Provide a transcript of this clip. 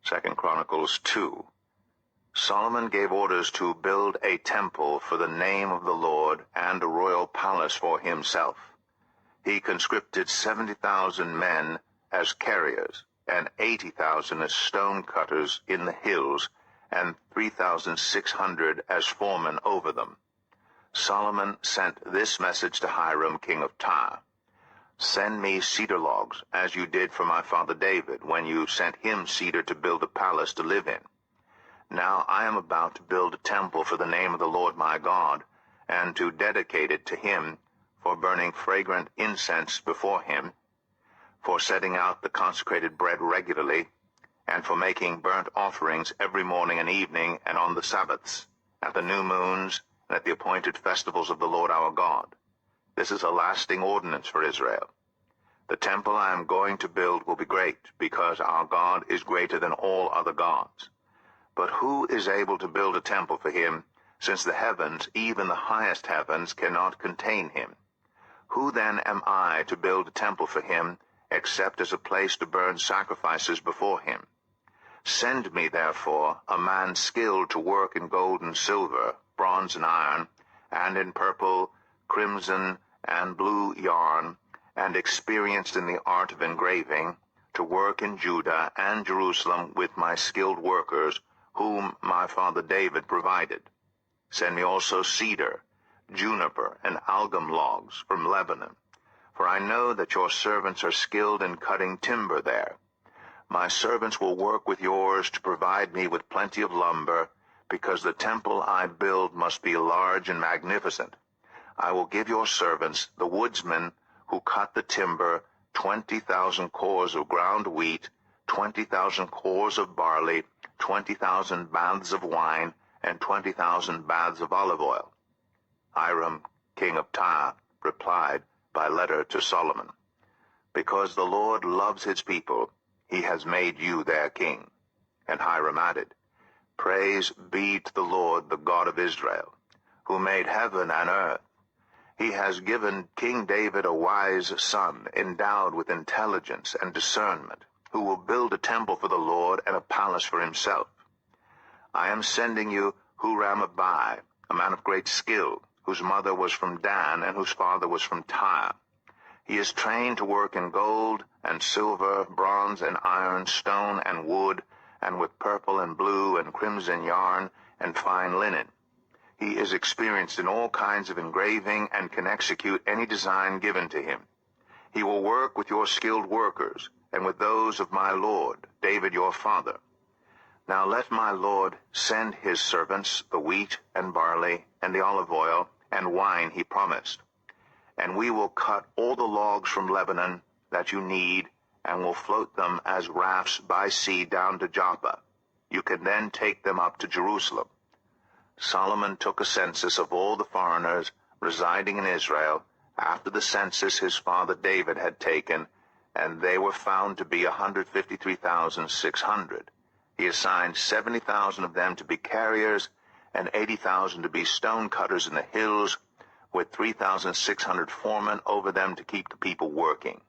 Chronicles 2. Solomon gave orders to build a temple for the name of the Lord and a royal palace for himself. He conscripted 70,000 men as carriers, and 80,000 as stone cutters in the hills, and 3,600 as foremen over them. Solomon sent this message to Hiram, king of Tyre: "Send me cedar logs, as you did for my father David, when you sent him cedar to build a palace to live in. Now I am about to build a temple for the name of the Lord my God, and to dedicate it to him, for burning fragrant incense before him, for setting out the consecrated bread regularly, and for making burnt offerings every morning and evening, and on the Sabbaths, at the new moons, and at the appointed festivals of the Lord our God. This is a lasting ordinance for Israel. The temple I am going to build will be great, because our God is greater than all other gods. But who is able to build a temple for him, since the heavens, even the highest heavens, cannot contain him? Who then am I to build a temple for him, except as a place to burn sacrifices before him? Send me, therefore, a man skilled to work in gold and silver, bronze and iron, and in purple, crimson, and blue yarn, and experienced in the art of engraving, to work in Judah and Jerusalem with my skilled workers, whom my father David provided. Send me also cedar, juniper, and algum logs from Lebanon, for I know that your servants are skilled in cutting timber there. My servants will work with yours to provide me with plenty of lumber, because the temple I build must be large and magnificent. I will give your servants, the woodsmen who cut the timber, 20,000 cores of ground wheat, 20,000 cores of barley, 20,000 baths of wine, and 20,000 baths of olive oil." Hiram, king of Tyre, replied by letter to Solomon, "Because the Lord loves his people, he has made you their king." And Hiram added, "Praise be to the Lord, the God of Israel, who made heaven and earth. He has given King David a wise son, endowed with intelligence and discernment, who will build a temple for the Lord and a palace for himself. I am sending you Huram-Abi, a man of great skill, whose mother was from Dan and whose father was from Tyre. He is trained to work in gold and silver, bronze and iron, stone and wood, and with purple and blue and crimson yarn and fine linen. He is experienced in all kinds of engraving and can execute any design given to him. He will work with your skilled workers and with those of my lord, David your father. Now let my lord send his servants the wheat and barley and the olive oil and wine he promised. And we will cut all the logs from Lebanon that you need, and will float them as rafts by sea down to Joppa. You can then take them up to Jerusalem." Solomon took a census of all the foreigners residing in Israel after the census his father David had taken, and they were found to be 153,600. He assigned 70,000 of them to be carriers, and 80,000 to be stone cutters in the hills, with 3,600 foremen over them to keep the people working.